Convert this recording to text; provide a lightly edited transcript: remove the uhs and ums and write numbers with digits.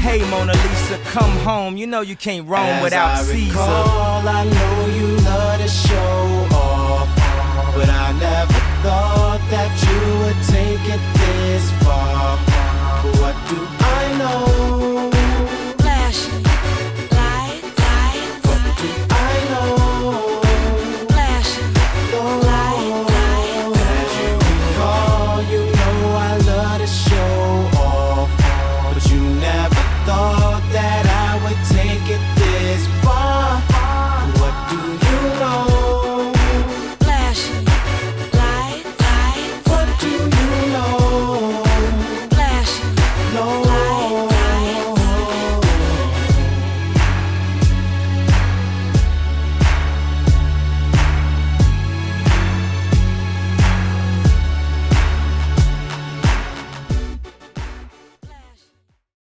Hey Mona Lisa, come home. You know you can't roam without Caesar. I know you love to show off, but I never thought that you would take it this far. What do